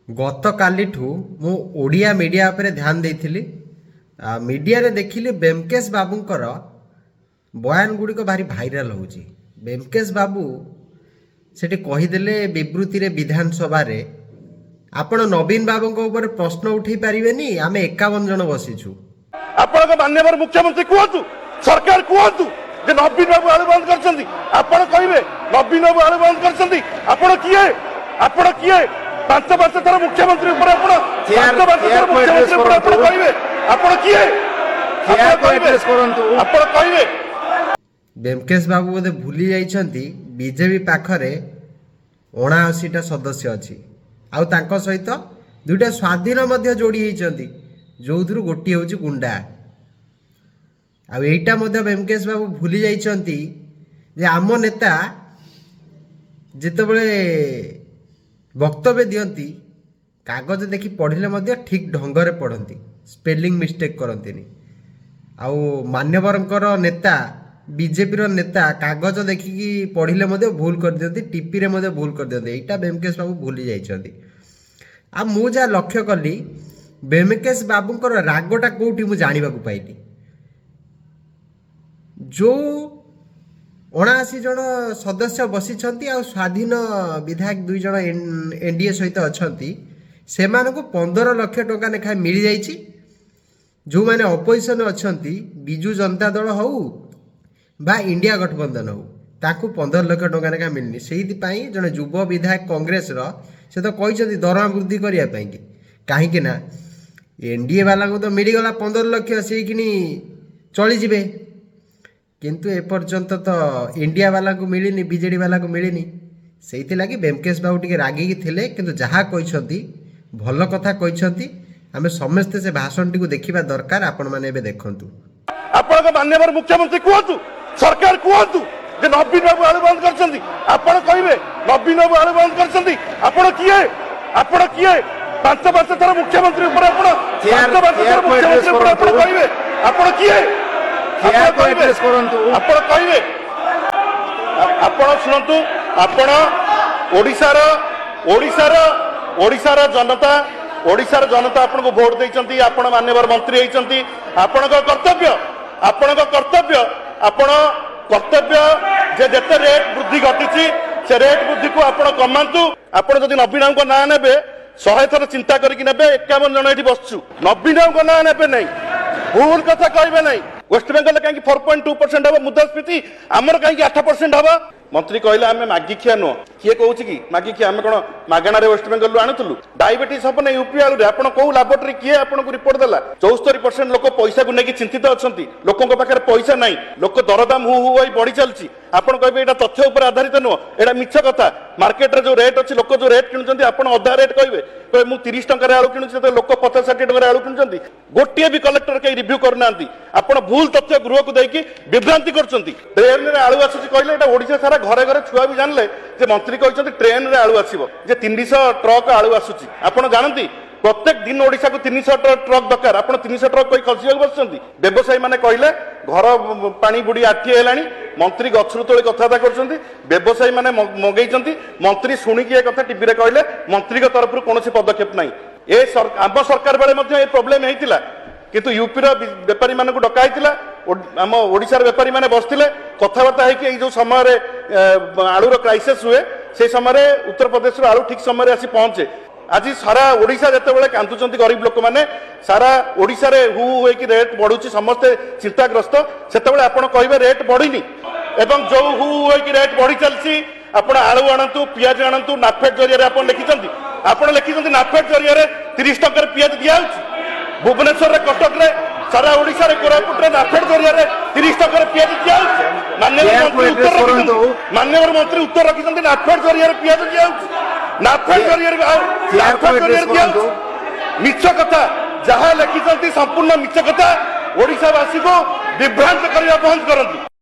गत कालीठू मु ओडिया मीडिया पर ध्यान देइथिली। मीडिया रे देखिली बेमकेश बाबूंकर बयान गुड़िक भारी भाइराल होउची। बेमकेश बाबू सेठी कहीदेले विवृत्ति रे विधानसभा रे आपण नवीन बाबू ऊपर प्रश्न उठे पारिबेनी, आमे 51 जन बसिछु। आपण माननीय मुख्यमंत्री कहतु, सरकार कहतु जे नवीन बाबू आलु बंद करछंती। आपण कहिबे नवीन बाबू आलु बंद करछंती। आपण किए 5 थर मुख्यमंत्री ऊपर आपण 5 थर मुख्यमंत्री ऊपर आपण कहिबे आपण किए आपण कहिबे। बेमकेश बाबू बोधे भूली जाइछंती बीजेपी पाखरे 79टा सदस्य अछि, आउ तांको सहित दुटा स्वाधीन मध्य जोड़ी होइछंती, जोथुरु गोटी होउची गुंडा। आ एटा मध्य बेमकेश बाबू भूली जाइछंती जे आम नेता जेतेबेले वक्तव्य दियंती कागज देखि पढ़िले मध्य ठीक ढंगरे पढ़ंती, स्पेलिंग मिस्टेक करंतीनी। आउ मान्यवरंकर नेता बीजेपी रो नेता कागज देखिकी पढ़िले मध्य भूल कर दियंती, टीपी रे मध्य भूल कर दियंती। एटा बेमकेश बाबू भूली जाइछंती। आ मु जा लक्ष्य कली बेमकेश बाबूंकर रागटा कोठी मु जानिबा को पाइली। जो 79 जन सदस्य बसिछंती आ स्वाधीन विधायक 2 जन एनडीए सहित अछंती, सेमानकु 15 लाख टका नेखा मिल जाइछि। जो माने अपोजिशन अछंती बिजू जनता दल हौ बा इंडिया गठबंधन हौ, ताकू 15 लाख टका नेखा मिलनी। सेहिति पई जने युव विधायक कांग्रेस रो से तो कहिसंती दरमा वृद्धि करिया पई कि काहे कि ना एनडीए वाला को तो मिल गला 15 लाख, से किनी चली जिवे, किंतु एपर्यंत तो इंडिया वाला को मिलनी, बीजेडी वाला को मिलनी। से लगी बेमकेश बाबू टी रागिकी थिले, किंतु जहाँ कहते भल कथा कहते। आम समस्ते से भाषण टी देखा दरकार। आपण मैंने देखु आपण माननीय मुख्यमंत्री कहतु, सरकार कहतु जे नवीन बाबू आलु बंद करछंती। आपण कहिबे नवीन बाबू आलु बंद करछंती। आपण किए 5 थर मुख्यमंत्री ऊपर आपण 5 थर मुख्यमंत्री ऊपर आपण कहिबे आपण किए आपण कहिबे। आपण सुनंतु, आपण ओडिशार जनता आपण को वोट देइचंती, आपण मान्यवर मंत्री होइचंती। आपण कर्तव्य जे जते रेट वृद्धि घटिछि से रेट वृद्धि को आपण कमांतु। आपण जदि नवीन को ना नेबे 100 थर चिंता करिक नेबे। 51 जन एठी बसछु, नवीन को ना नेबे नहीं, भूल कथा कहबे नहीं। वेस्ट बेंगल कहीं 4.2% हम मुद्रास्फीति, आमर कहीं 8% हम। मंत्री कहले आम मागी खिया नुह, किए कहूँ कि मागी खिया आम कौन मागणार वेस्ट बेंगल आणुलु। डायबिटीज हम नहीं यूपी आलू आप कौ लाबोरेटरी किए आपको रिपोर्ट देला। 74% लोक पैसा को लेकिन चिंतित अच्छा, लोकों पाखे पैसा ना, लोक दरदाम हु हु बढ़ी चलती। आपड़ कहे यहाँ तथ्य उपर आधारित नुह, यहाँ मिछ कथा। मार्केट रे जो रेट अच्छी, लोक जो रेट किणुंट आप अधा रेट कहे कहे मुझे 30 टकर आलू किणुचे, लोक 50-60 टकर आलू किणुंट। गोटे भी कलेक्टर कहीं रिव्यू करना, आप भूल तथ्य गृह को देकी विभ्रांति कर। ट्रेन में आलू आसूसी कहले ओडिशा सारा घरे घरे छुआ भी जानले जे मंत्री कहते ट्रेन रे आलू आसीबो, जे 300 ट्रक आलू आसूची। आपण जानती प्रत्येक दिन ओडिशा को 300 ट्रक दरकार। आप 300 ट्रक कोई खसी बसुँच। व्यवसायी मैंने कहले घर पानी बुड़ी आठी है, मंत्री गछरु तोली कथबार्ता कर। व्यवसायी मैंने मगेई, मंत्री शुणिकी कथा टीवी रे कहले मंत्री तरफ कौन पदक्षेप ना। आम सरकार बेले प्रोब्लेम होता, किंतु यूपी बेपारी मान डकाई, आम ओडिशार बेपारी मैंने बसते कथबार्ता है जो समय आलूर क्राइसिस हुए से समय उत्तर प्रदेश आलू ठीक समय आसी पहुंचे। आज सारा ओडिशा जिते कांदुंट गरीब लोक मैंने, सारा ओडिशा रे हु हु कि रेट बढ़ुची, समस्ते चिंताग्रस्त। से आप कहे रेट बढ़ीनी, एवं जो हु हु कि रेट बढ़ी चलती। आप आलू आणतु, पियाज आणतु, नाफेड जरिया आप लिखिं नाफेड जरिया 30 टकर पियाज दिया। भुवनेश्वर कटक रे सारा ओडिशा रे कोरापुट रे नाफेड जरिया 30 टकर पियाज दिया। मान्यवर मंत्री उत्तर रखिछन्ती नाफेड जरिया पियाज दिया। नाफेड जरिया मिछ कथा जहाँ लिखिछन्ती संपूर्ण मिछ कथा। ओडिशावासी को विभ्रांत करने बंद करंतु।